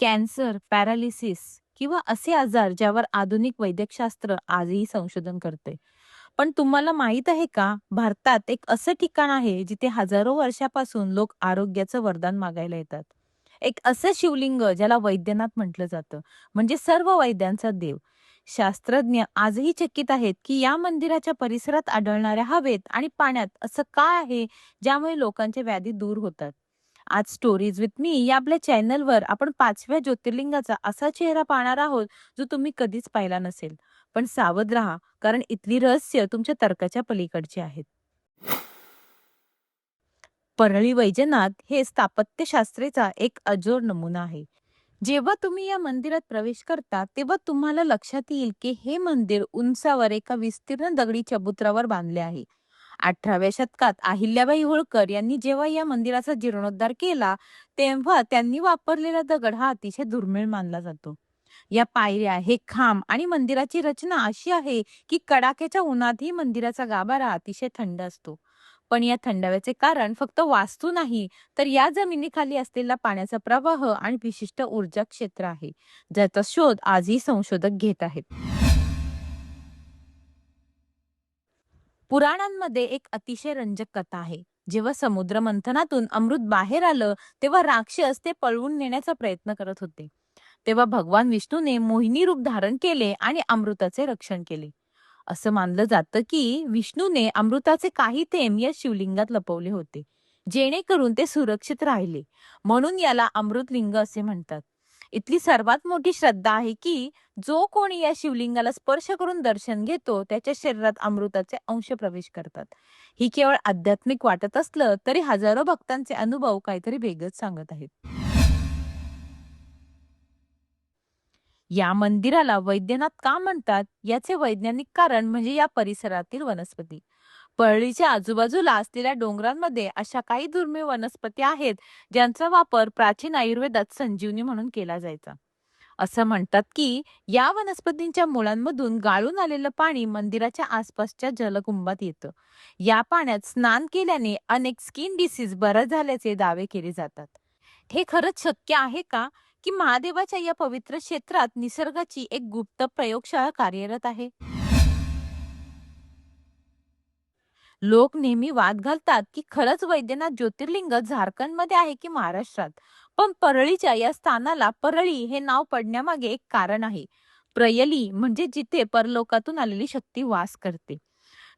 Cancer, paralysis किंवा असे आजार ज्यावर आधुनिक वैद्यकशास्त्र आजही संशोधन करते. पण तुम्हाला माहीत आहे का, भारतात एक असं ठिकाण आहे जिथे हजारो वर्षापासून लोक आरोग्याचं वरदान मागायला येतात. एक असं शिवलिंग ज्याला वैद्यनाथ म्हटलं जातं, म्हणजे सर्व वैद्यांचा देव. शास्त्रज्ञ आजही चकित आहेत, की या मंदिराच्या परिसरात आढळणाऱ्या हवेत आणि पाण्यात असं काय आहे, ज्यामुळे लोकांच्या व्याधी दूर होतात. आज स्टोरीज विथ मी या आपल्या चॅनलवर आपण 5व्या ज्योतिर्लिंगाचा असा चेहरा पाहणार आहोत, जो तुम्ही कधीच पाहिला नसेल. पण सावध राहा, कारण इथली रहस्य तुमच्या तर्काच्या पलीकडची आहेत. परळी वैजनाथ हे स्थापत्यशास्त्रेचा एक अजोड नमुना आहे. जेव्हा तुम्ही या मंदिरात प्रवेश करता, तेव्हा तुम्हाला लक्षात येईल की हे मंदिर उंचावर एका विस्तीर्ण दगडी चबुतरावर बांधले आहे. 18व्या शतकात अहिल्याबाई होळकर यांनी जेव्हा या मंदिराचा जीर्णोद्धार केला, तेव्हा त्यांनी वापरलेला दगड हा अतिशय दुर्मिळ मानला जातो. या पायऱ्या, हे खांब आणि मंदिराची रचना अशी आहे की कडाक्याच्या उन्हातही मंदिराचा गाभारा अतिशय थंड असतो. पण या थंडाव्याचे कारण फक्त वास्तू नाही, तर या जमिनीखाली असलेला पाण्याचा प्रवाह आणि विशिष्ट ऊर्जा क्षेत्र आहे, ज्याचा शोध आजही संशोधक घेत आहेत. पुराणांमध्ये एक अतिशय रंजक कथा आहे. जेव्हा समुद्र मंथनातून अमृत बाहेर आलं, तेव्हा राक्षस ते पळवून नेण्याचा प्रयत्न करत होते. तेव्हा भगवान विष्णूने मोहिनी रूप धारण केले आणि अमृताचे रक्षण केले. असं मानलं जातं की विष्णूने अमृताचे काही थेंब या शिवलिंगात लपवले होते, जेणेकरून ते सुरक्षित राहिले. म्हणून याला अमृतलिंग असे म्हणतात. इथली सर्वात मोठी श्रद्धा आहे की जो कोणी या शिवलिंगाला स्पर्श करून दर्शन घेतो, त्याच्या शरीरात अमृताचे अंश प्रवेश करतात. ही केवळ आध्यात्मिक वाटत असलं तरी हजारो भक्तांचे अनुभव काहीतरी वेगळंच सांगत आहेत. या मंदिराला वैद्यनाथ का म्हणतात, याचे वैज्ञानिक कारण म्हणजे या परिसरातील वनस्पती. परळीच्या आजूबाजूला असलेल्या डोंगरांमध्ये अशा काही दुर्मिळ वनस्पती आहेत, ज्यांचा वापर प्राचीन आयुर्वेदात संजीवनी म्हणून केला जायचा. असं म्हणतात की या वनस्पतींच्या मुळांमधून गाळून आलेलं पाणी मंदिराच्या आसपासच्या जलकुंभात येतं. या पाण्यात स्नान केल्याने अनेक स्किन डिसीज बरे झाल्याचे दावे केले जातात. हे खरंच शक्य आहे का, की महादेवाच्या या पवित्र क्षेत्रात निसर्गाची एक गुप्त प्रयोगशाळा कार्यरत आहे? लोक नेहमी वाद घालतात की खरंच वैद्यनाथ ज्योतिर्लिंग झारखंडमध्ये आहे की महाराष्ट्रात. पण परळीच्या या स्थानाला परळी हे नाव पडण्यामागे एक कारण आहे. प्रयली म्हणजे जिथे परलोकातून आलेली शक्ती वास करते.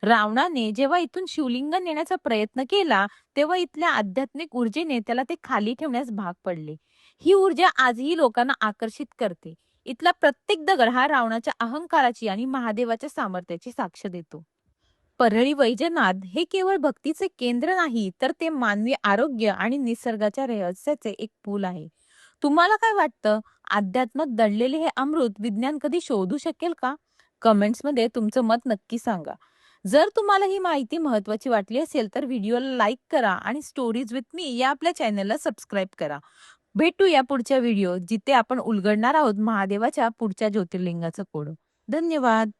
रावणाने जेव्हा इथून शिवलिंग नेण्याचा प्रयत्न केला, तेव्हा इथल्या आध्यात्मिक ऊर्जेने त्याला ते खाली ठेवण्यास भाग पडले. ही ऊर्जा आजही लोकांना आकर्षित करते. इथला प्रत्येक दगड हा रावणाच्या अहंकाराची आणि महादेवाच्या सामर्थ्याची साक्ष देतो. परळी वैजनाथ हे केवळ भक्तीचे केंद्र नाही, तर ते मानवी आरोग्य आणि निसर्गाच्या रहस्याचे एक पूल आहे. तुम्हाला काय वाटतं, अध्यात्मात दडलेले हे अमृत विज्ञान कधी शोधू शकेल का? कमेंट्स मध्ये तुमचं मत नक्की सांगा. जर तुम्हाला ही माहिती महत्वाची वाटली असेल तर व्हिडिओला लाईक करा आणि स्टोरीज विथ मी या आपल्या चॅनलला सबस्क्राईब करा. भेटूया पुढच्या व्हिडिओ, जिथे आपण उलगडणार आहोत महादेवाच्या पुढच्या ज्योतिर्लिंगाचं कोड. धन्यवाद.